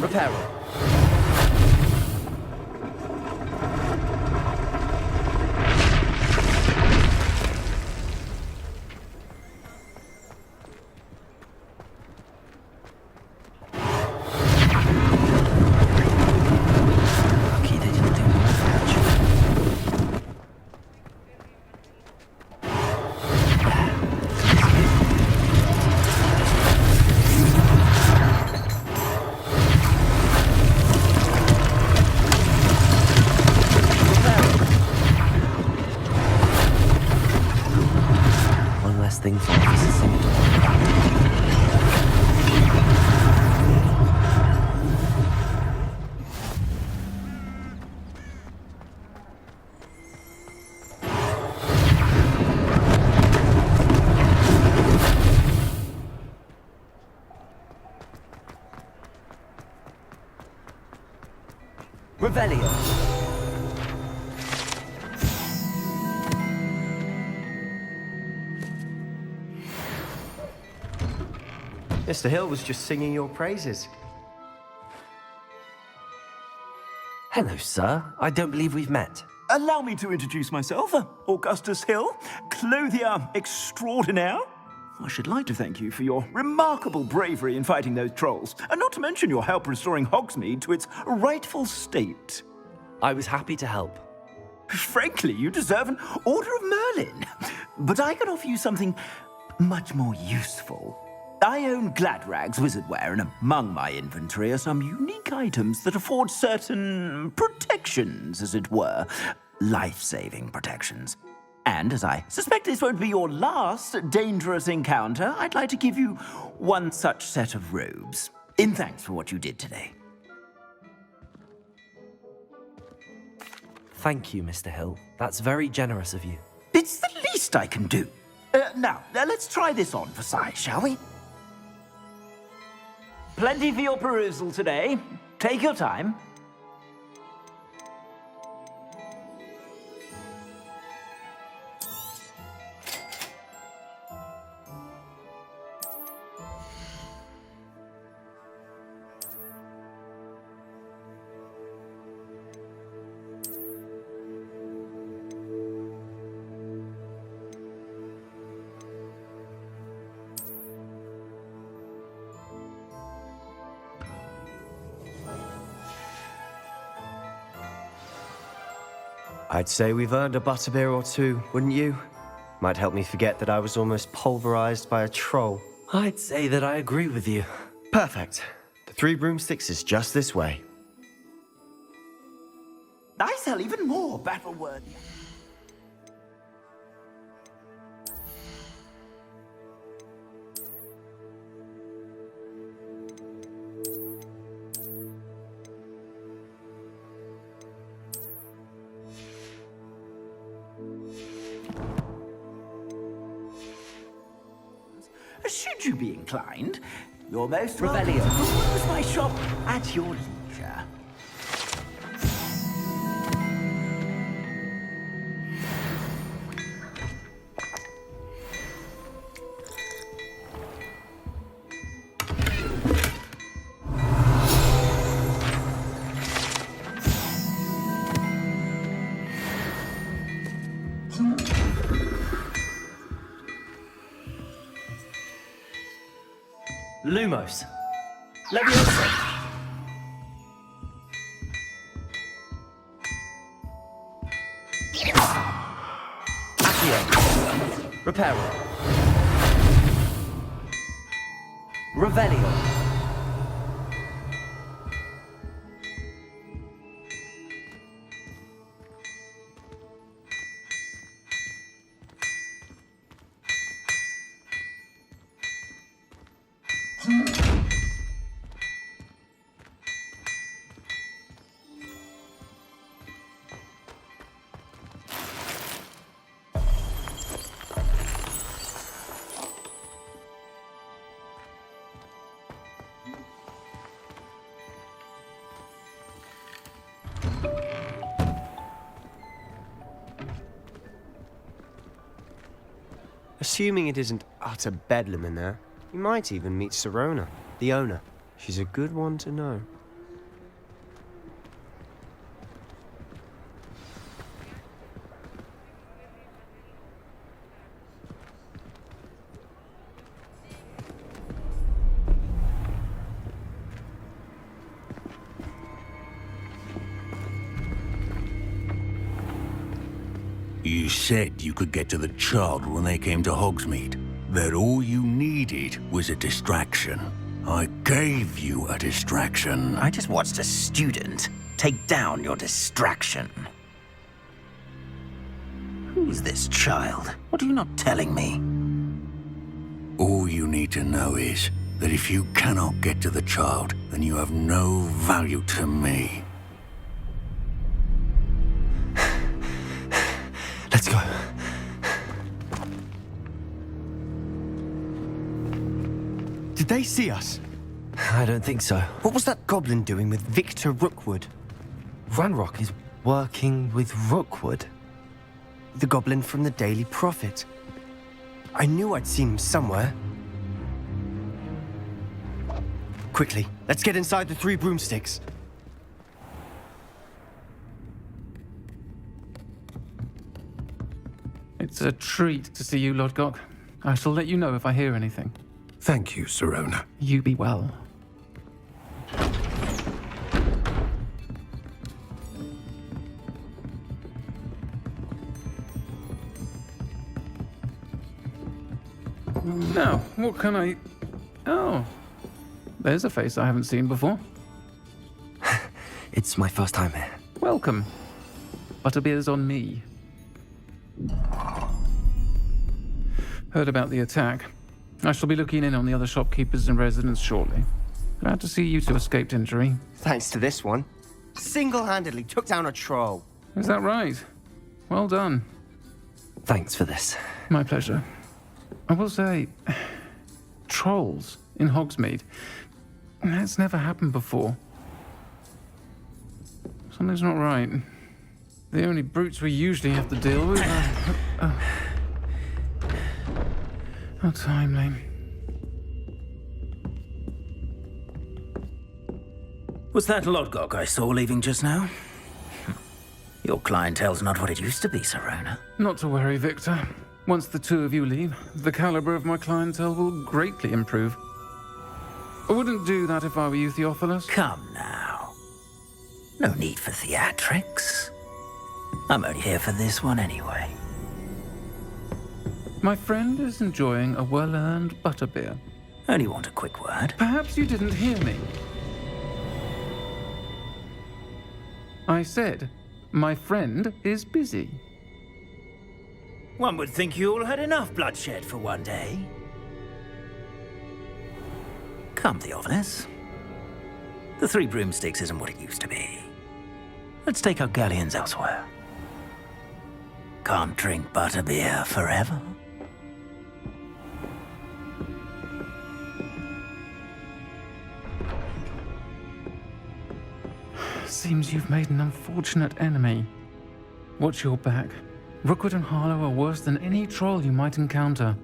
Repairing. Lucky they didn't do more damage. One less thing for officers to worry about. Revelio. Mr. Hill was just singing your praises. Hello, sir. I don't believe we've met. Allow me to introduce myself, Augustus Hill, clothier extraordinaire. I should like to thank you for your remarkable bravery in fighting those trolls, and not to mention your help restoring Hogsmeade to its rightful state. I was happy to help. Frankly, you deserve an Order of Merlin. But I can offer you something much more useful. I own Gladrag's wizardware, and among my inventory are some unique items that afford certain protections, as it were. Life-saving protections. And as I suspect this won't be your last dangerous encounter, I'd like to give you one such set of robes, in thanks for what you did today. Thank you, Mr. Hill. That's very generous of you. It's the least I can do. Now, let's try this on for size, shall we? Plenty for your perusal today. Take your time. I'd say we've earned a butterbeer or two, wouldn't you? Might help me forget that I was almost pulverized by a troll. I'd say that I agree with you. Perfect. The Three Broomsticks is just this way. I sell even more battle-worthy. Should you be inclined, you're most welcome to peruse my shop at your leisure. Lumos. Leviosa. Accio. Reparo. Revelio. Assuming it isn't utter bedlam in there, you might even meet Serona, the owner. She's a good one to know. You said you could get to the child when they came to Hogsmeade. That all you needed was a distraction. I gave you a distraction. I just watched a student take down your distraction. Who's this child? What are you not telling me? All you need to know is that if you cannot get to the child, then you have no value to me. Let's go. Did they see us? I don't think so. What was that goblin doing with Victor Rookwood? Ranrock is working with Rookwood. The goblin from the Daily Prophet. I knew I'd seen him somewhere. Quickly, let's get inside the 3 broomsticks. It's a treat to see you, Lodgok. I shall let you know if I hear anything. Thank you, Sirona. You be well. Now, what can I... Oh, there's a face I haven't seen before. It's my first time here. Welcome. Butterbeer's on me. Heard about the attack. I shall be looking in on the other shopkeepers and residents shortly. Glad to see you two escaped injury. Thanks to this one. Single-handedly took down a troll. Is that right? Well done. Thanks for this. My pleasure. I will say, trolls in Hogsmeade. That's never happened before. Something's not right. The only brutes we usually have to deal with are... How timely. Was that Lodgok I saw leaving just now? Your clientele's not what it used to be, Sirona. Not to worry, Victor. Once the two of you leave, the caliber of my clientele will greatly improve. I wouldn't do that if I were you, Theophilus. Come now. No need for theatrics. I'm only here for this one anyway. My friend is enjoying a well-earned butterbeer. Only want a quick word. Perhaps you didn't hear me. I said, my friend is busy. One would think you all had enough bloodshed for one day. Come, Theophilus. The 3 broomsticks isn't what it used to be. Let's take our galleons elsewhere. Can't drink butterbeer forever. Seems you've made an unfortunate enemy. Watch your back. Rookwood and Harlow are worse than any troll you might encounter.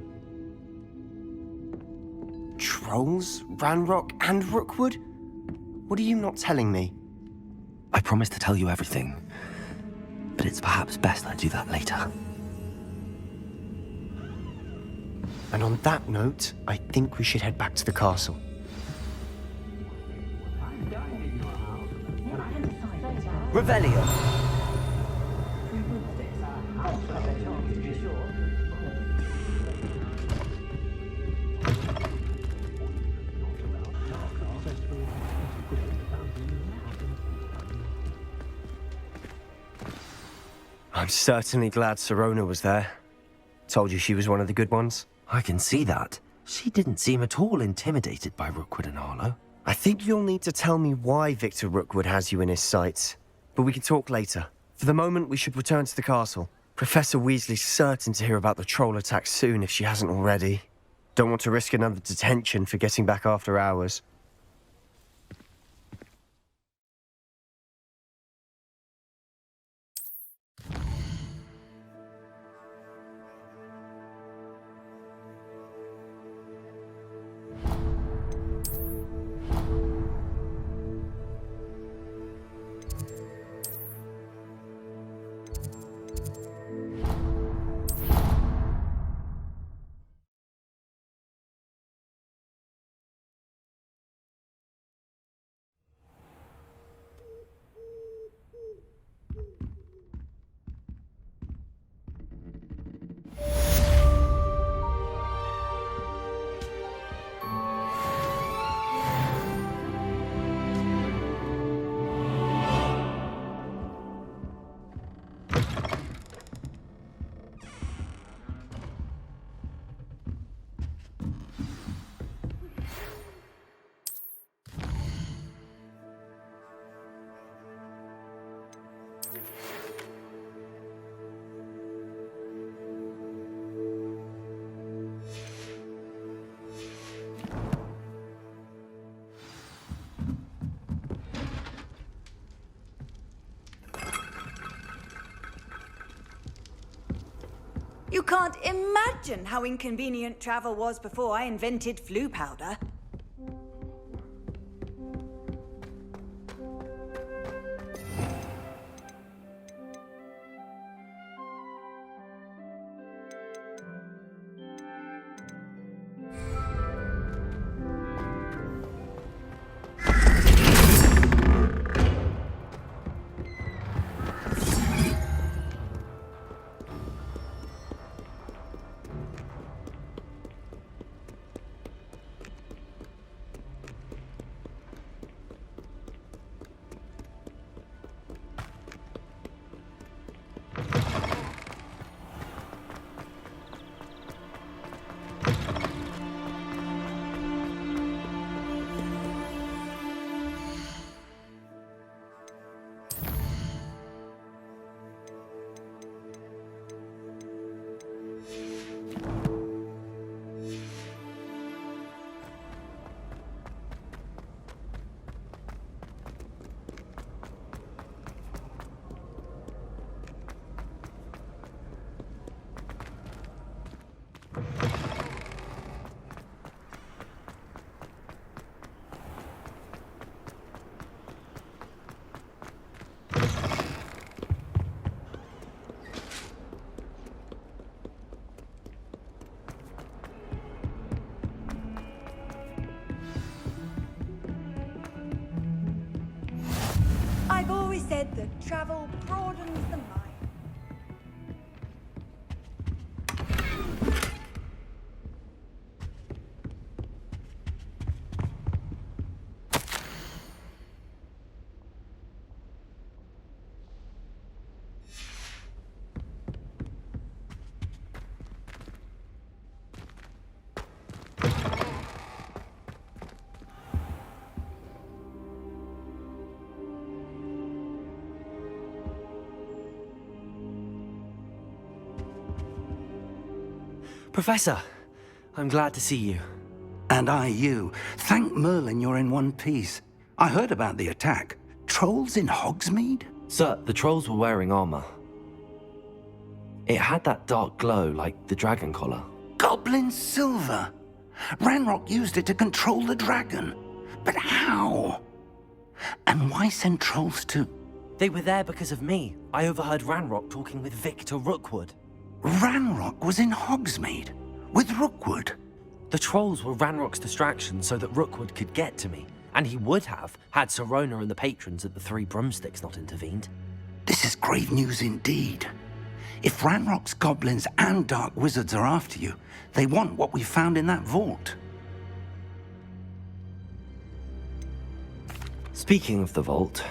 Trolls? Ranrock and Rookwood? What are you not telling me? I promised to tell you everything, but it's perhaps best I do that later. And on that note, I think we should head back to the castle. Revelio! I'm certainly glad Sirona was there. Told you she was one of the good ones. I can see that. She didn't seem at all intimidated by Rookwood and Harlow. I think you'll need to tell me why Victor Rookwood has you in his sights. But we can talk later. For the moment, we should return to the castle. Professor Weasley's certain to hear about the troll attack soon if she hasn't already. Don't want to risk another detention for getting back after hours. You can't imagine how inconvenient travel was before I invented flu powder. I've always said that travel broadens the mind. Professor, I'm glad to see you. And I you. Thank Merlin you're in one piece. I heard about the attack. Trolls in Hogsmeade? Sir, the trolls were wearing armor. It had that dark glow like the dragon collar. Goblin silver! Ranrock used it to control the dragon. But how? And why send trolls to... They were there because of me. I overheard Ranrock talking with Victor Rookwood. Ranrock was in Hogsmeade? With Rookwood? The trolls were Ranrock's distraction so that Rookwood could get to me. And he would have, had Sirona and the patrons at the Three Broomsticks not intervened. This is grave news indeed. If Ranrock's goblins and dark wizards are after you, they want what we found in that vault. Speaking of the vault,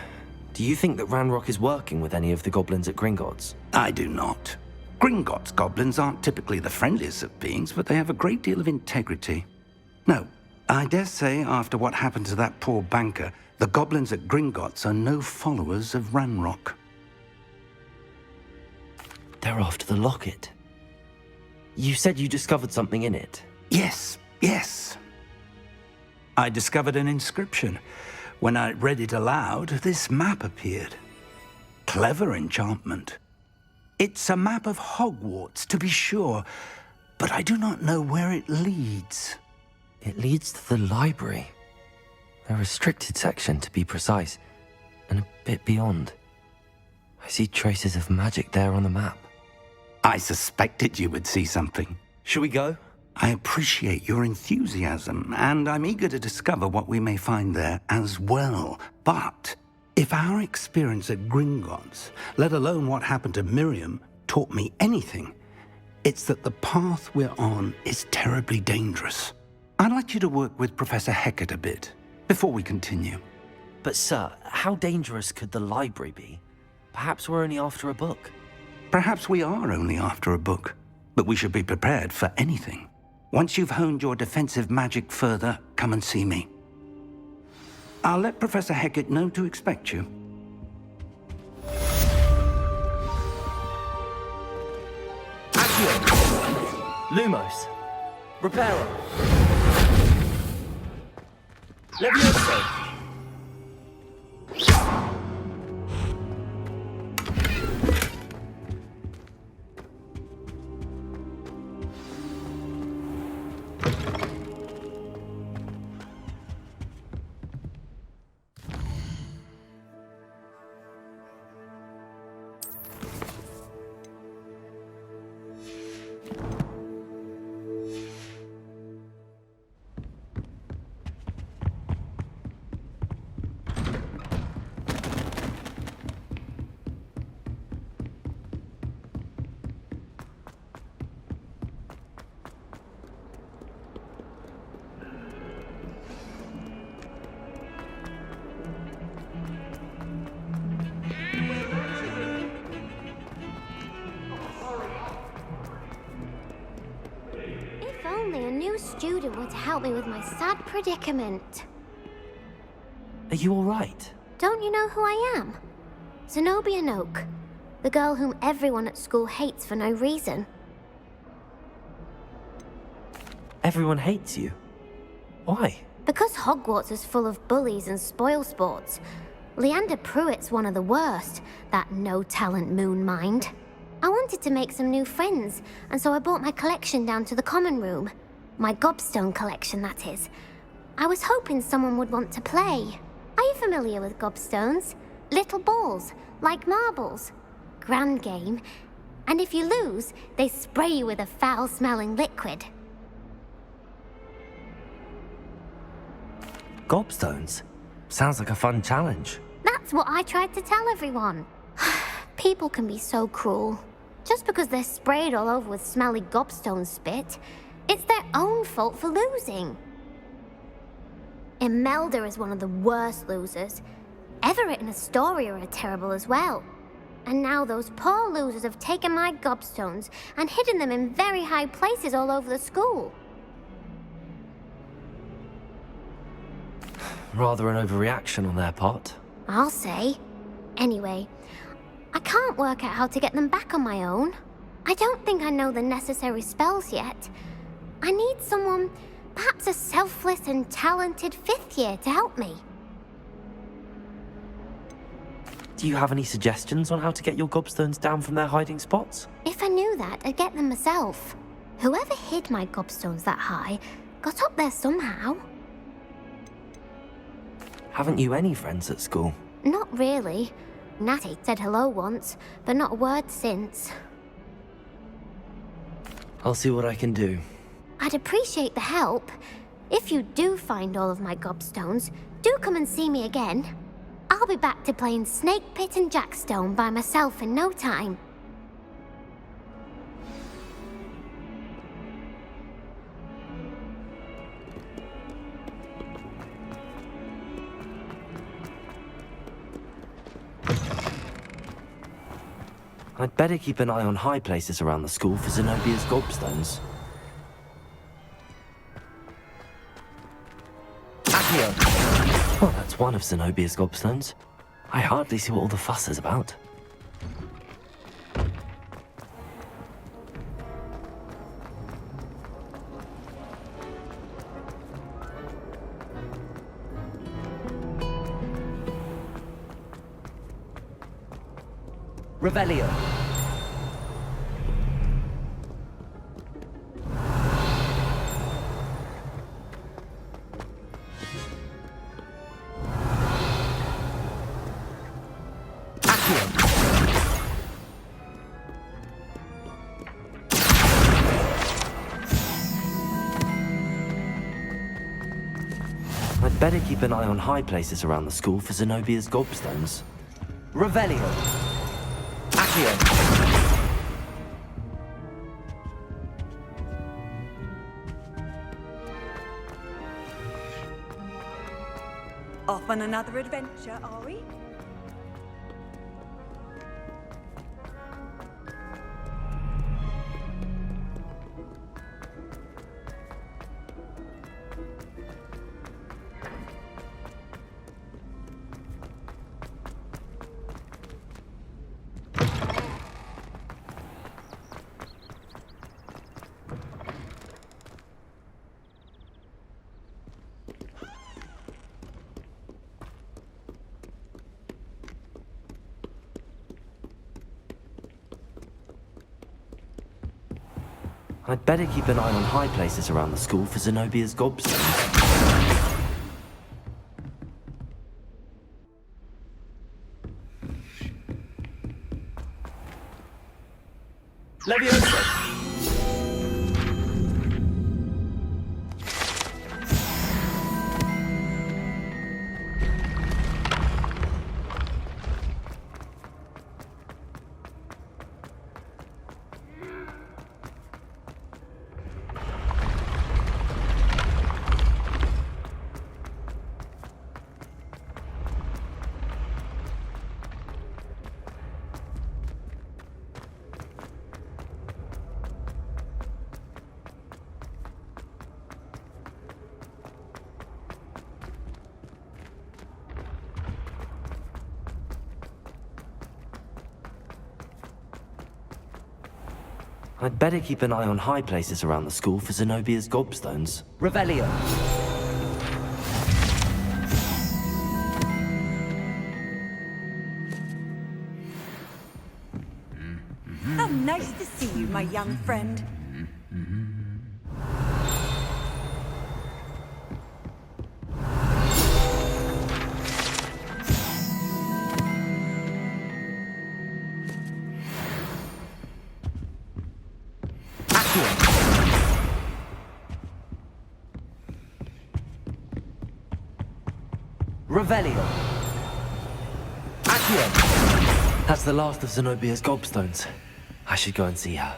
do you think that Ranrock is working with any of the goblins at Gringotts? I do not. Gringotts goblins aren't typically the friendliest of beings, but they have a great deal of integrity. No, I dare say after what happened to that poor banker, the goblins at Gringotts are no followers of Ranrock. They're after the locket. You said you discovered something in it. Yes. I discovered an inscription. When I read it aloud, this map appeared. Clever enchantment. It's a map of Hogwarts, to be sure, but I do not know where it leads. It leads to the library. A restricted section, to be precise, and a bit beyond. I see traces of magic there on the map. I suspected you would see something. Shall we go? I appreciate your enthusiasm, and I'm eager to discover what we may find there as well. But if our experience at Gringotts, let alone what happened to Miriam, taught me anything, it's that the path we're on is terribly dangerous. I'd like you to work with Professor Hecat a bit before we continue. But sir, how dangerous could the library be? Perhaps we're only after a book. Perhaps we are only after a book, but we should be prepared for anything. Once you've honed your defensive magic further, come and see me. I'll let Professor Hecat know to expect you. Accio! Lumos! Reparo! Levioso! only a new student were to help me with my sad predicament. Are you alright? Don't you know who I am? Zenobia Noak, the girl whom everyone at school hates for no reason. Everyone hates you. Why? Because Hogwarts is full of bullies and spoilsports. Leander Pruitt's one of the worst, that no-talent moon mind. I wanted to make some new friends, and so I brought my collection down to the common room. My gobstone collection, that is. I was hoping someone would want to play. Are you familiar with gobstones? Little balls, like marbles. Grand game. And if you lose, they spray you with a foul-smelling liquid. Gobstones? Sounds like a fun challenge. That's what I tried to tell everyone. People can be so cruel. Just because they're sprayed all over with smelly gobstone spit, it's their own fault for losing. Imelda is one of the worst losers. Everett and Astoria are terrible as well. And now those poor losers have taken my gobstones and hidden them in very high places all over the school. Rather an overreaction on their part. I'll say. Anyway, I can't work out how to get them back on my own. I don't think I know the necessary spells yet. I need someone, perhaps a selfless and talented fifth year to help me. Do you have any suggestions on how to get your gobstones down from their hiding spots? If I knew that, I'd get them myself. Whoever hid my gobstones that high got up there somehow. Haven't you any friends at school? Not really. Natty said hello once, but not a word since. I'll see what I can do. I'd appreciate the help. If you do find all of my gobstones, do come and see me again. I'll be back to playing Snake Pit and Jackstone by myself in no time. I'd better keep an eye on high places around the school for Zenobia's gobstones. Accio! Well, that's one of Zenobia's gobstones. I hardly see what all the fuss is about. Revelio. I'd better keep an eye on high places around the school for Zenobia's gobstones. Revelio. Accio. Off on another adventure, are we? I'd better keep an eye on high places around the school for Zenobia's gobstones. Leviosa! I'd better keep an eye on high places around the school for Zenobia's gobstones. Revelio. How nice to see you, my young friend. Revelio. Accio! That's the last of Zenobia's gobstones. I should go and see her.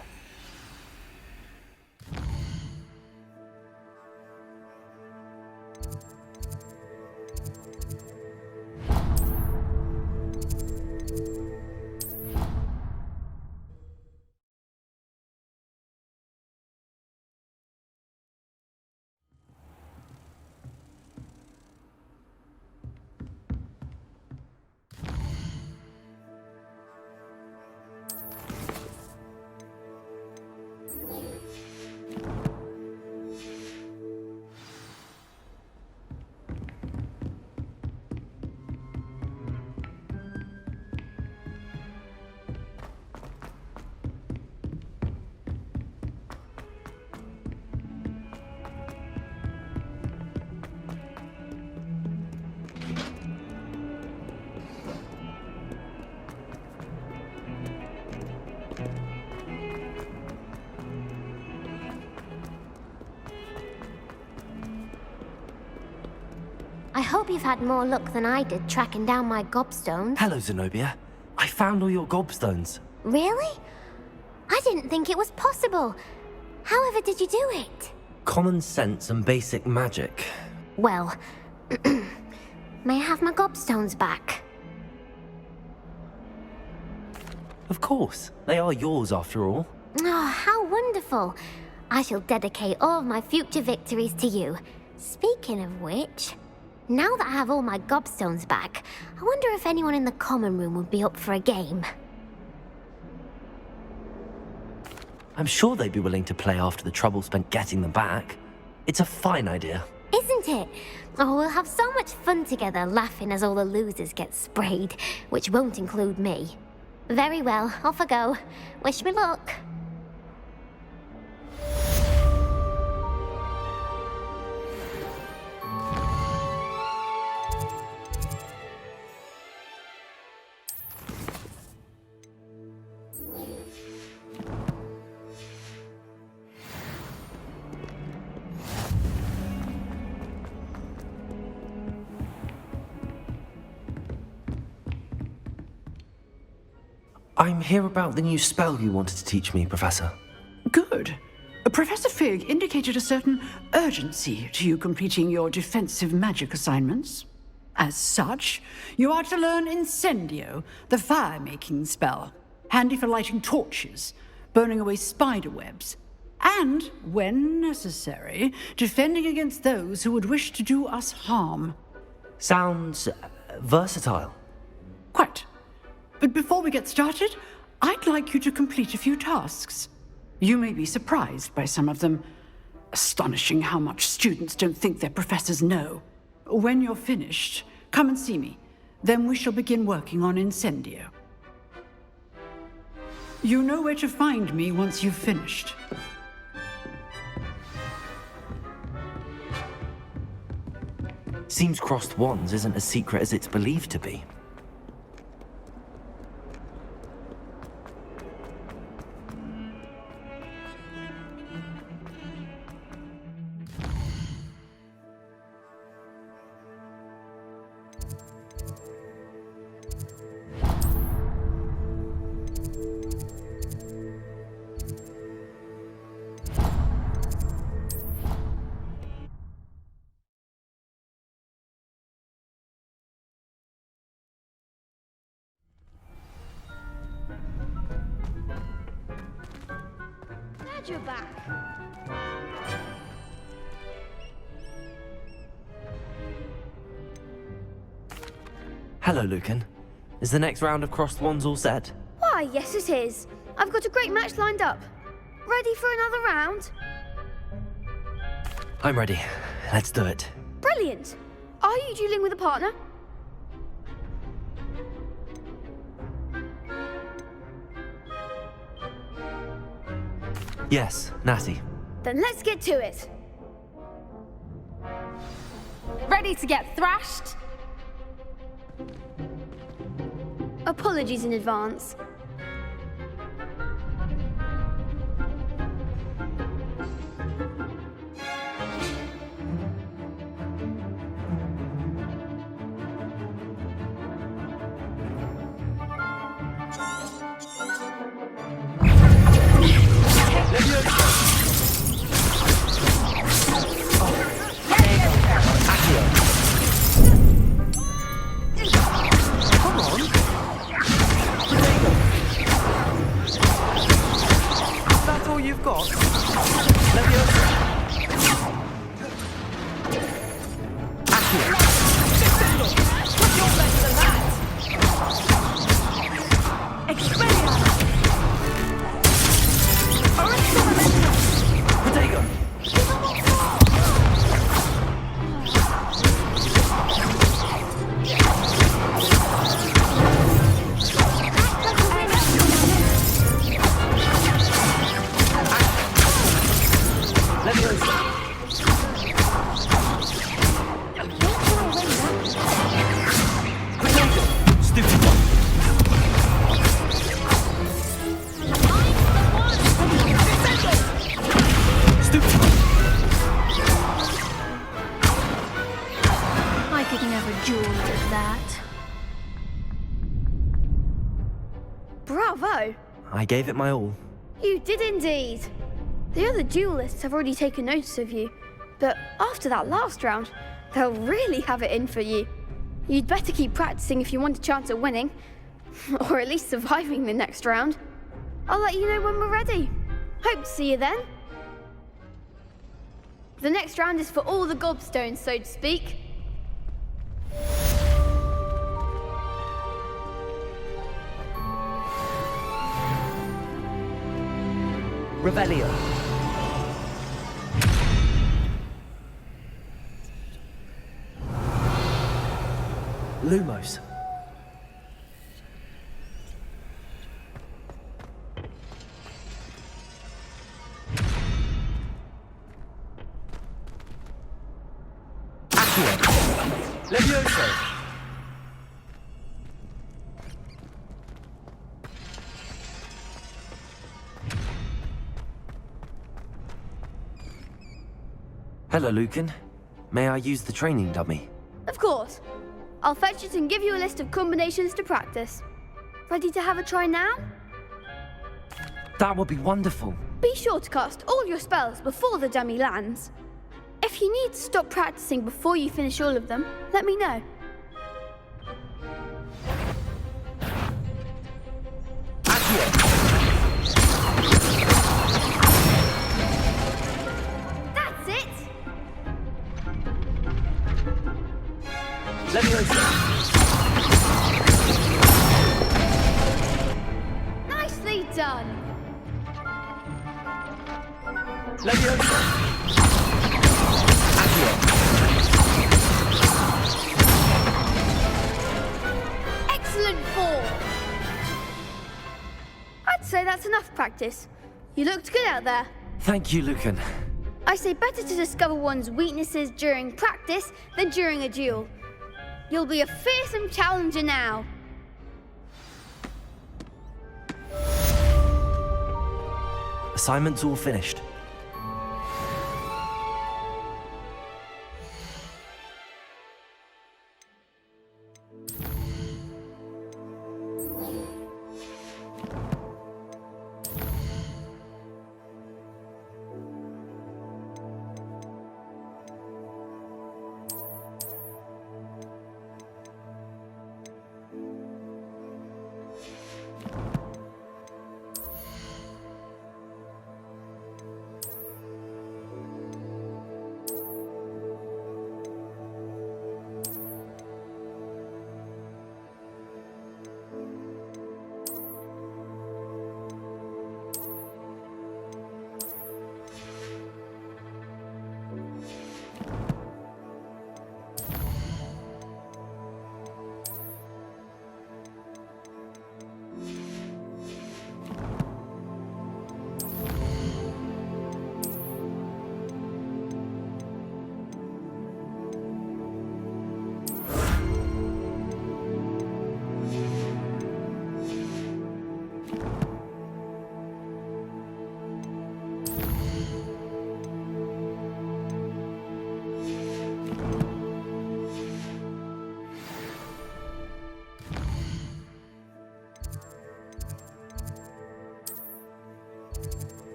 I hope you've had more luck than I did tracking down my gobstones. Hello, Zenobia. I found all your gobstones. Really? I didn't think it was possible. However did you do it? Common sense and basic magic. Well, may I have my gobstones back? Of course. They are yours after all. Oh, how wonderful. I shall dedicate all of my future victories to you. Speaking of which, now that I have all my gobstones back, I wonder if anyone in the common room would be up for a game. I'm sure they'd be willing to play after the trouble spent getting them back. It's a fine idea. Isn't it? Oh, we'll have so much fun together laughing as all the losers get sprayed, which won't include me. Very well, off I go. Wish me luck. I'm here about the new spell you wanted to teach me, Professor. Good. Professor Fig indicated a certain urgency to you completing your defensive magic assignments. As such, you are to learn Incendio, the fire-making spell, handy for lighting torches, burning away spider webs, and, when necessary, defending against those who would wish to do us harm. Sounds versatile. Quite. But before we get started, I'd like you to complete a few tasks. You may be surprised by some of them. Astonishing how much students don't think their professors know. When you're finished, come and see me. Then we shall begin working on Incendio. You know where to find me once you've finished. Seems crossed wands isn't as secret as it's believed to be. You're back. Hello, Lucan. Is the next round of crossed wands all set? Why, yes it is. I've got a great match lined up. Ready for another round? I'm ready. Let's do it. Brilliant! Are you dueling with a partner? Yes, Natty. Then let's get to it. Ready to get thrashed? Apologies in advance. That's all you've got? Leviosa. Accio. You're better than that. Expelliarmus. Protego. Stupid one. Stupid one. I could never duel with that. Bravo! I gave it my all. You did indeed. The other duelists have already taken notice of you, but after that last round, they'll really have it in for you. You'd better keep practicing if you want a chance at winning, or at least surviving the next round. I'll let you know when we're ready. Hope to see you then. The next round is for all the gobstones, so to speak. Revelio. Lumos. Accio. Levioso. Hello, Lucan. May I use the training dummy? Of course. I'll fetch it and give you a list of combinations to practice. Ready to have a try now? That would be wonderful. Be sure to cast all your spells before the dummy lands. If you need to stop practicing before you finish all of them, let me know. That's it! Nicely done! Excellent form! I'd say that's enough practice. You looked good out there. Thank you, Lucan. I say better to discover one's weaknesses during practice than during a duel. You'll be a fearsome challenger now. Assignment's all finished.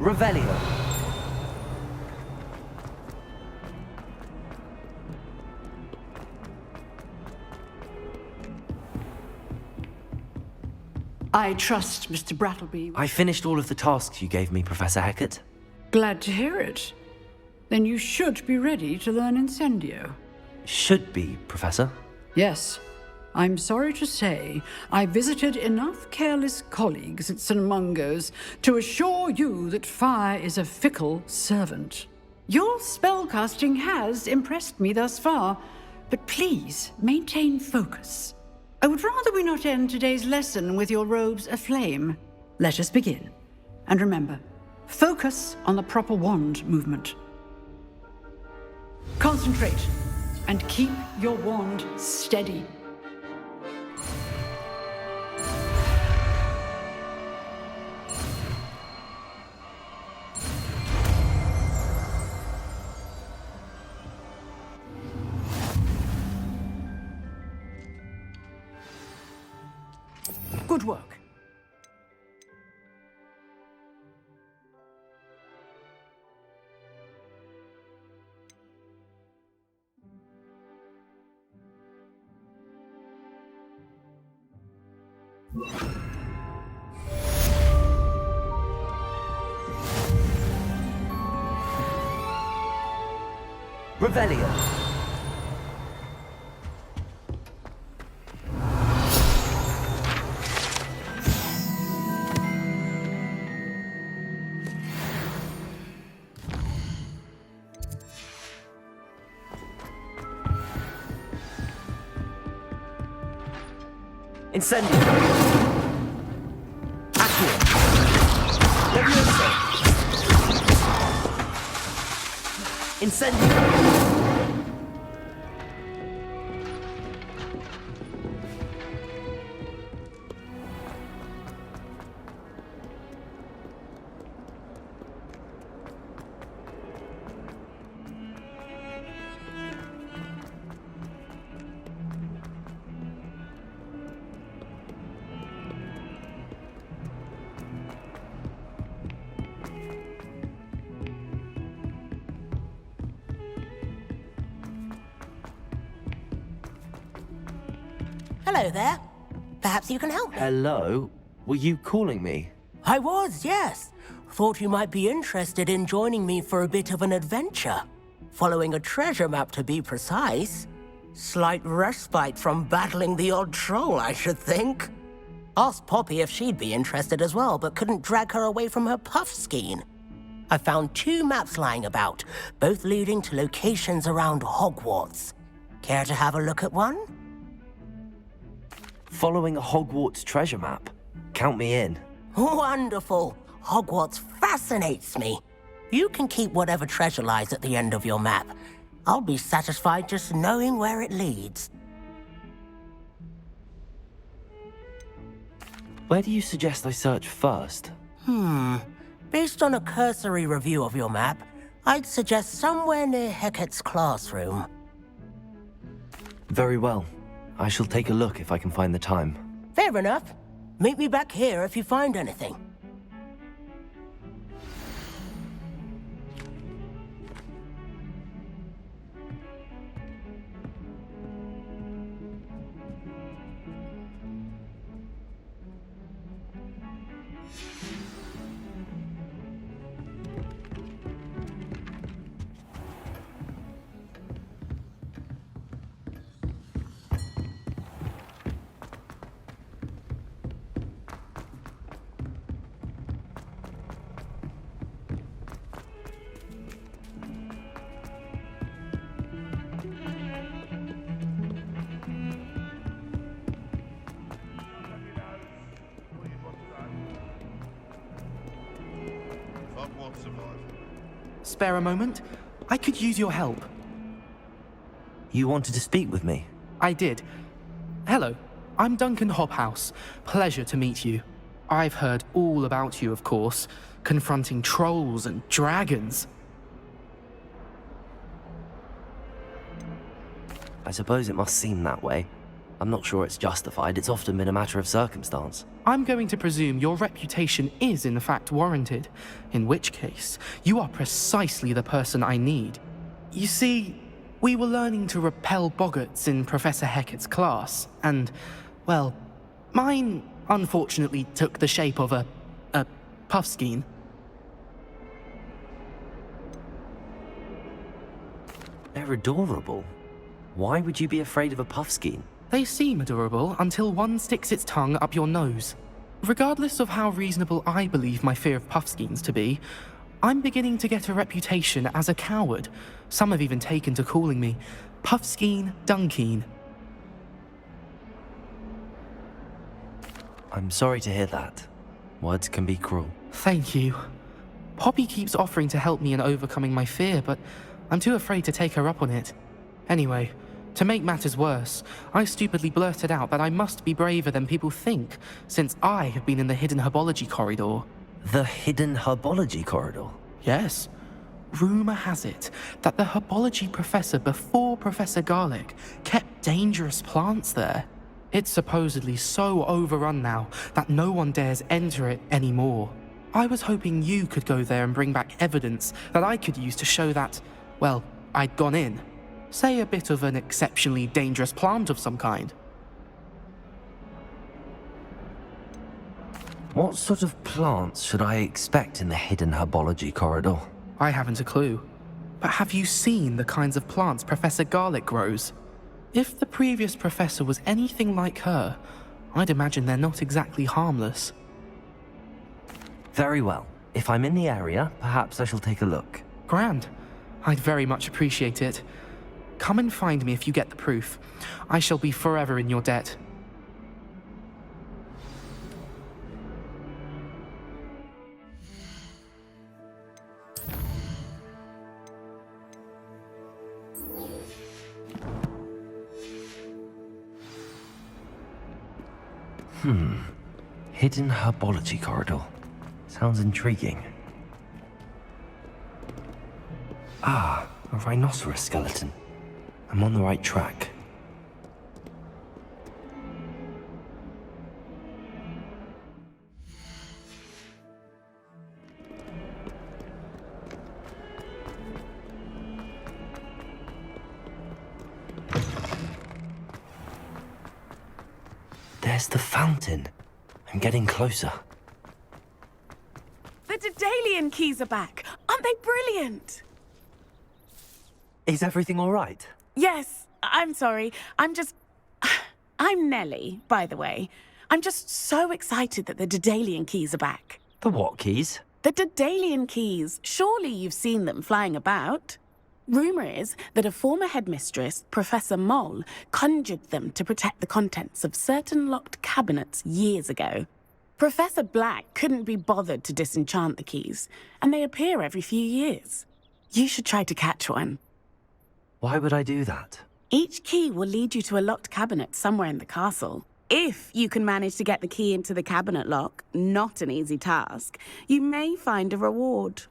Revelio. I trust Mr. Brattleby. I finished all of the tasks you gave me, Professor Hecat. Glad to hear it. Then you should be ready to learn Incendio. Should be, Professor. Yes. I'm sorry to say, I visited enough careless colleagues at St. Mungo's to assure you that fire is a fickle servant. Your spellcasting has impressed me thus far, but please maintain focus. I would rather we not end today's lesson with your robes aflame. Let us begin. And remember, focus on the proper wand movement. Concentrate, and keep your wand steady. Good work. Revelio. Incendio. Accio. Levioso. Incendio. Hello there. Perhaps you can help me. Hello? Were you calling me? I was, yes. Thought you might be interested in joining me for a bit of an adventure. Following a treasure map, to be precise. Slight respite from battling the odd troll, I should think. Asked Poppy if she'd be interested as well, but couldn't drag her away from her puff skein. I found 2 maps lying about, both leading to locations around Hogwarts. Care to have a look at one? Following a Hogwarts treasure map. Count me in. Wonderful. Hogwarts fascinates me. You can keep whatever treasure lies at the end of your map. I'll be satisfied just knowing where it leads. Where do you suggest I search first? Based on a cursory review of your map, I'd suggest somewhere near Hecat's classroom. Very well. I shall take a look if I can find the time. Fair enough. Meet me back here if you find anything. Spare a moment? I could use your help. You wanted to speak with me? I did. Hello, I'm Duncan Hobhouse. Pleasure to meet you. I've heard all about you, of course, confronting trolls and dragons. I suppose it must seem that way. I'm not sure it's justified. It's often been a matter of circumstance. I'm going to presume your reputation is in fact warranted, in which case, you are precisely the person I need. You see, we were learning to repel boggarts in Professor Hecat's class, and, well, mine unfortunately took the shape of a puffskein. They're adorable. Why would you be afraid of a puffskein? They seem adorable until one sticks its tongue up your nose. Regardless of how reasonable I believe my fear of puffskeins to be, I'm beginning to get a reputation as a coward. Some have even taken to calling me Puffskein Dunkeen. I'm sorry to hear that. Words can be cruel. Thank you. Poppy keeps offering to help me in overcoming my fear, but I'm too afraid to take her up on it. Anyway, to make matters worse, I stupidly blurted out that I must be braver than people think, since I have been in the hidden herbology corridor. The hidden herbology corridor? Yes. Rumor has it that the herbology professor before Professor Garlic kept dangerous plants there. It's supposedly so overrun now that no one dares enter it anymore. I was hoping you could go there and bring back evidence that I could use to show that, well, I'd gone in. Say a bit of an exceptionally dangerous plant of some kind. What sort of plants should I expect in the hidden herbology corridor? I haven't a clue. But have you seen the kinds of plants Professor Garlic grows? If the previous professor was anything like her, I'd imagine they're not exactly harmless. Very well. If I'm in the area, perhaps I shall take a look. Grand. I'd very much appreciate it. Come and find me if you get the proof. I shall be forever in your debt. Hidden herbology corridor. Sounds intriguing. Ah, a rhinoceros skeleton. I'm on the right track. There's the fountain. I'm getting closer. The Daedalian keys are back. Aren't they brilliant? Is everything all right? Yes, I'm sorry. I'm Nellie, by the way. I'm just so excited that the Daedalian keys are back. The what keys? The Daedalian keys. Surely you've seen them flying about. Rumour is that a former headmistress, Professor Moll, conjured them to protect the contents of certain locked cabinets years ago. Professor Black couldn't be bothered to disenchant the keys, and they appear every few years. You should try to catch one. Why would I do that? Each key will lead you to a locked cabinet somewhere in the castle. If you can manage to get the key into the cabinet lock, not an easy task, you may find a reward.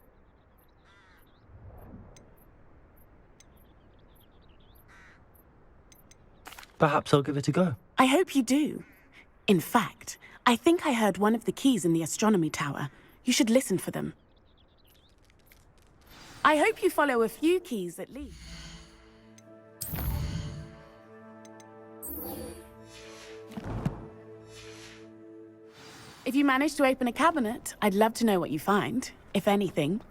Perhaps I'll give it a go. I hope you do. In fact, I think I heard one of the keys in the astronomy tower. You should listen for them. I hope you follow a few keys at least. If you manage to open a cabinet, I'd love to know what you find, if anything.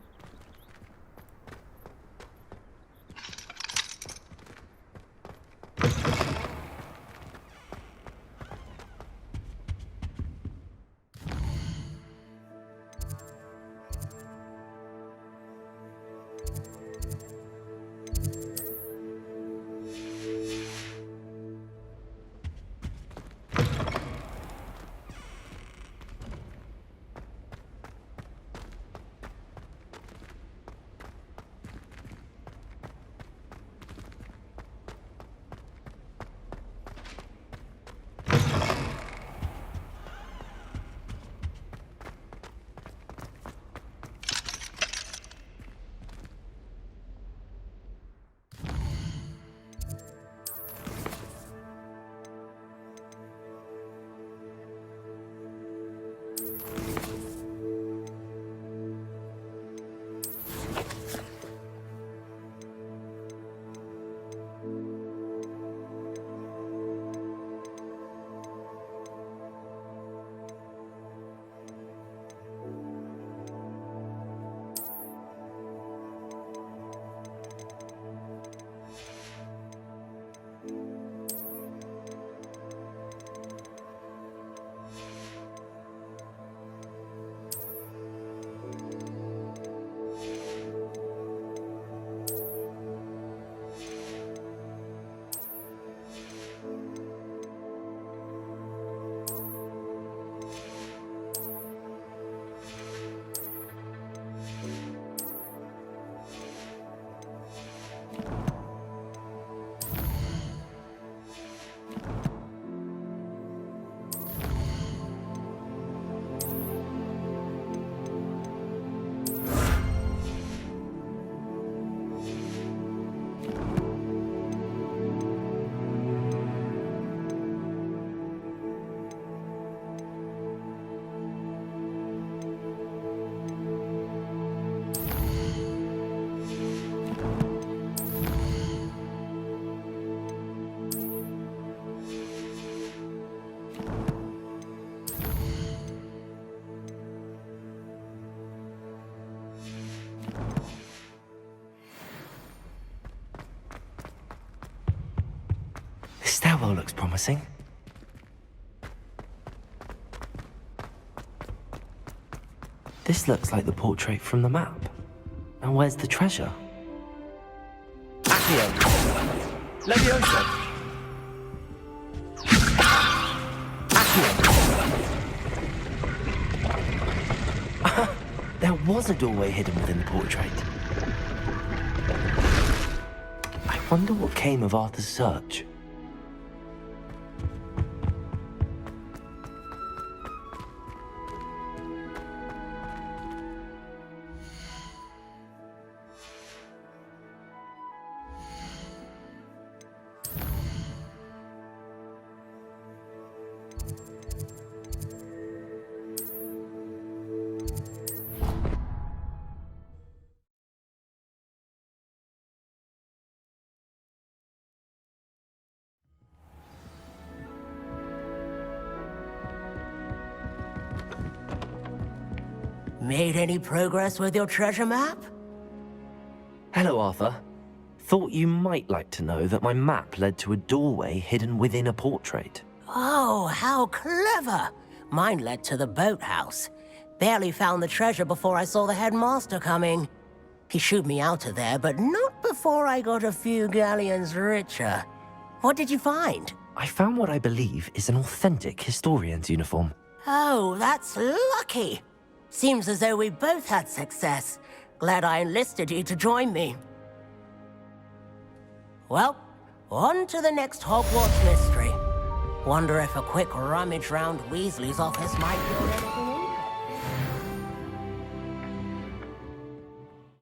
stairwell looks promising. This looks like the portrait from the map. And where's the treasure? Accio! Leviosa! There was a doorway hidden within the portrait. I wonder what came of Arthur's search. Made any progress with your treasure map? Hello, Arthur. Thought you might like to know that my map led to a doorway hidden within a portrait. Oh, how clever! Mine led to the boathouse. Barely found the treasure before I saw the headmaster coming. He shooed me out of there, but not before I got a few galleons richer. What did you find? I found what I believe is an authentic historian's uniform. Oh, that's lucky. Seems as though we both had success. Glad I enlisted you to join me. Well, on to the next Hogwarts mystery. Wonder if a quick rummage round Weasley's office might be anything